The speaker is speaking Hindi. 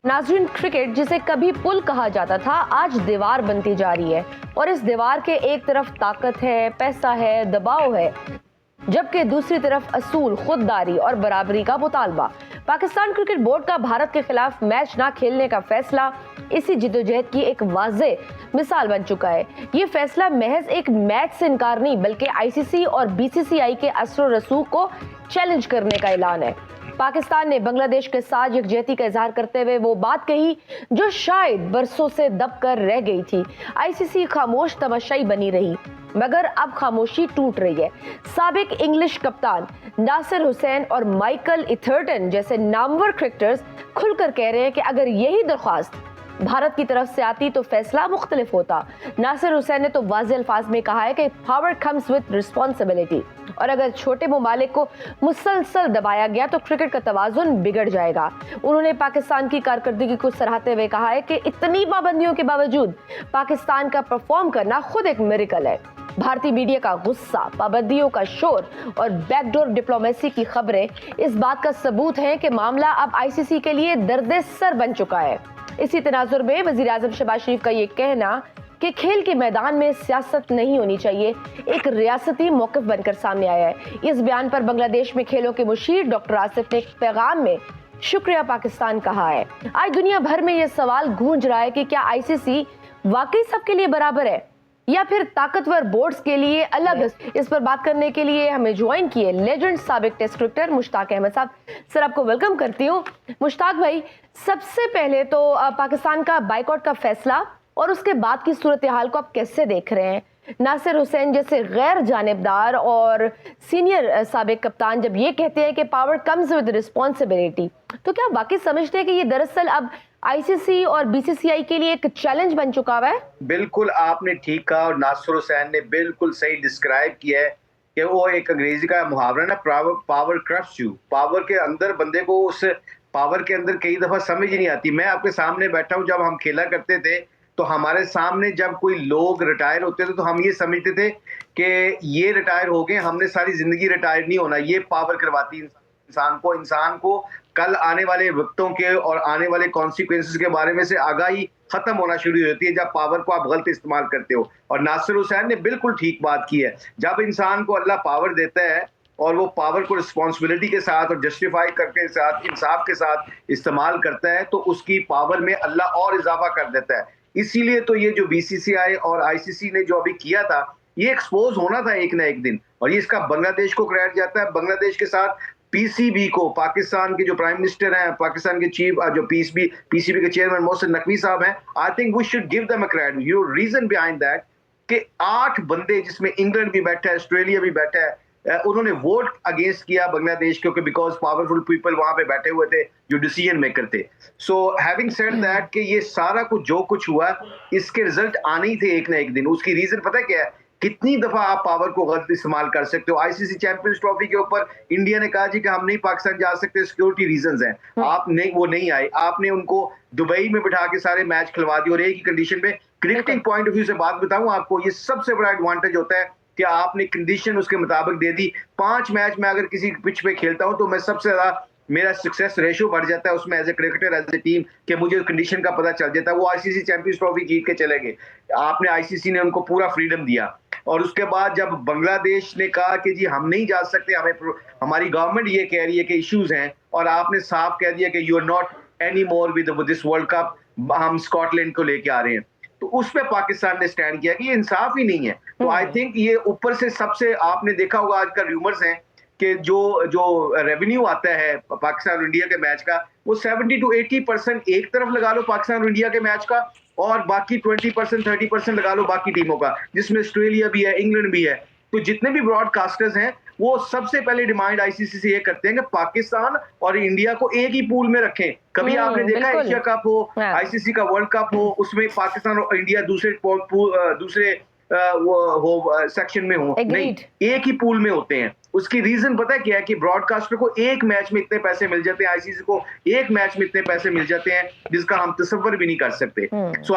नाज़रीन, क्रिकेट जिसे कभी पुल कहा जाता था आज दीवार बनती जा रही है और इस दीवार के एक तरफ ताकत है, पैसा है, दबाव है, जबकि दूसरी तरफ असूल, खुददारी और बराबरी का मुतालबा। पाकिस्तान क्रिकेट बोर्ड का भारत के खिलाफ मैच ना खेलने का फैसला इसी जिद्दोजहद की एक वाज़ेह मिसाल बन चुका है। ये फैसला महज एक मैच से इनकार नहीं बल्कि आईसीसी और बीसीसीआई के असर रसूख को चैलेंज करने का ऐलान है। पाकिस्तान ने बांग्लादेश के साथ यकजहती का इजहार करते हुए वो बात कही जो शायद बरसों से दब कर रह गई थी। आईसीसी खामोश तमाशाई बनी रही, मगर अब खामोशी टूट रही है। साबिक इंग्लिश कप्तान नासिर हुसैन और माइकल इथरटन जैसे नामवर क्रिकेटर्स खुलकर कह रहे हैं कि अगर यही दरख्वास्त भारत की तरफ से आती तो फैसला मुख्तलिफ होता। नासिर हुसैन ने तो वाज़ेह अल्फाज में कहा है कि पावर कम्स विद रिस्पॉन्सिबिलिटी, और अगर छोटे ममालिक को मुसलसल दबाया गया तो क्रिकेट का तवाज़ुन बिगड़ जाएगा। उन्होंने पाकिस्तान की कारकर्दगी को सराहते हुए कहा है कि इतनी पाबंदियों के बावजूद पाकिस्तान का परफॉर्म करना खुद एक मिरेकल है। भारतीय मीडिया का गुस्सा, पाबंदियों का शोर और बैकडोर डिप्लोमेसी की खबरें इस बात का सबूत हैं कि मामला अब आईसीसी के लिए दर्द सर बन चुका है। इसी तनाजुर में वज़ीर आज़म शहबाज शरीफ का ये कहना कि खेल के मैदान में सियासत नहीं होनी चाहिए एक रियासती मौक़िफ़ बनकर सामने आया है। इस बयान पर बांग्लादेश में खेलों के मुशीर डॉक्टर आसिफ ने एक पैगाम में शुक्रिया पाकिस्तान कहा है। आज दुनिया भर में यह सवाल गूंज रहा है कि क्या आईसीसी वाकई सबके लिए बराबर है या फिर ताकतवर बोर्ड्स के लिए अलग। इस पर बात करने के लिए हमें ज्वाइन किए लेजेंड साबिक टेस्ट क्रिकेटर मुश्ताक अहमद साहब। सर, आपको वेलकम करती हूँ। मुश्ताक भाई, सबसे पहले तो पाकिस्तान का बाइकआउट का फैसला और उसके बाद की सूरत हाल को आप कैसे देख रहे हैं? नासिर हुसैन जैसे गैर जानिबदार और सीनियर साबिक कप्तान जब ये कहते हैं कि पावर कम्स विद रिस्पॉन्सिबिलिटी, तो क्या वाकई समझते हैं कि ये दरअसल अब आईसीसी और बीसीसीआई के लिए एक चैलेंज बन चुका हुआ है? बिल्कुल आपने ठीक कहा और नासिर हुसैन ने बिल्कुल सही डिस्क्राइब किया है कि वो एक अंग्रेजी का मुहावरा ना, पावर करप्ट्स यू। पावर के अंदर बंदे को उस पावर के अंदर कई दफा समझ ही नहीं आती। मैं आपके सामने बैठा हूँ, जब हम खेला करते थे तो हमारे सामने जब कोई लोग रिटायर होते थे तो हम ये समझते थे कि ये रिटायर हो गए, हमने सारी जिंदगी रिटायर नहीं होना। ये पावर करवाती इंसान को कल आने वाले वक्तों के और आने वाले कॉन्सिक्वेंसेस के बारे में से आगाही खत्म होना शुरू होती है जब पावर को आप गलत इस्तेमाल करते हो। और नासिर हुसैन ने बिल्कुल ठीक बात की है। जब इंसान को अल्लाह पावर देता है और वो पावर को रिस्पॉन्सिबिलिटी के साथ और जस्टिफाई करके साथ इंसाफ के साथ इस्तेमाल करता है तो उसकी पावर में अल्लाह और इजाफा कर देता है। इसीलिए तो ये जो बीसीसीआई और आईसीसी ने जो अभी किया था, ये एक्सपोज होना था एक ना एक दिन, और ये इसका बांग्लादेश को क्रेडिट जाता है। बांग्लादेश के साथ पीसीबी को, पाकिस्तान के जो प्राइम मिनिस्टर हैं, पाकिस्तान के चीफ जो पीसीबी के चेयरमैन मोहसिन नकवी साहब हैं, I think we should give them a credit. You reason behind that कि 8 बंदे, जिसमें इंग्लैंड भी बैठा है, ऑस्ट्रेलिया भी बैठा है, उन्होंने वोट अगेंस्ट किया बांग्लादेश, क्योंकि बिकॉज पावरफुल पीपल वहां पे बैठे हुए थे जो डिसीजन मेकर थे। सो हैविंग सेड दैट कि ये सारा कुछ जो कुछ हुआ, इसके रिजल्ट आने ही थे एक ना एक दिन। उसकी रीजन पता क्या है? कितनी दफा आप पावर को गलत इस्तेमाल कर सकते हो। आईसीसी चैंपियंस ट्रॉफी के ऊपर इंडिया ने कहा जी कि हम नहीं पाकिस्तान जा सकते, सिक्योरिटी रीजंस हैं। आप नहीं, वो नहीं आए, आपने उनको दुबई में बिठा के सारे मैच खिलवा दिए। और एक ही कंडीशन में, क्रिकेटिंग पॉइंट ऑफ व्यू से बात बताऊं आपको, ये सबसे बड़ा एडवांटेज होता है कि आपने कंडीशन उसके मुताबिक दे दी। 5 मैच में अगर किसी पिच पे खेलता हूं तो मैं सबसे ज्यादा, मेरा सक्सेस रेशियो बढ़ जाता है उसमें as a cricketer, as a team, कि मुझे कंडीशन का पता चल जाता है। वो आईसीसी चैंपियंस ट्रॉफी जीत के चले गए। आपने, आईसीसी ने उनको पूरा फ्रीडम दिया। और उसके बाद जब बांग्लादेश ने कहा कि जी हम नहीं जा सकते, हमारी गवर्नमेंट ये कह रही है कि इश्यूज हैं, और आपने साफ कह दिया कि you are not any more with this world cup, हम स्कॉटलैंड को लेके आ रहे हैं, तो उस पर पाकिस्तान ने स्टैंड किया कि ये इंसाफ ही नहीं है। तो आई थिंक ये ऊपर से सबसे, आपने देखा होगा आजकल रूमर्स हैं कि जो रेवेन्यू आता है पाकिस्तान और इंडिया के मैच का, वो 70 to 80% एक तरफ लगा लो पाकिस्तान और इंडिया के मैच का, और बाकी 20% 30% लगा लो बाकी टीमों का, जिसमें ऑस्ट्रेलिया भी है, इंग्लैंड भी है। तो जितने भी ब्रॉडकास्टर्स हैं वो सबसे पहले डिमांड आईसीसी से ये करते हैं कि पाकिस्तान और इंडिया को एक ही पूल में रखें। कभी आपने देखा एशिया कप हो, आईसीसी का वर्ल्ड कप हो, उसमें पाकिस्तान और इंडिया दूसरे वो सेक्शन में हो? नहीं, एक ही पूल में होते हैं। उसकी रीजन पता है क्या है? कि ब्रॉडकास्टर को एक मैच में इतने पैसे मिल जाते हैं, आईसीसी को एक मैच में इतने पैसे मिल जाते हैं जिसका हम तसव्वुर भी नहीं कर सकते। सो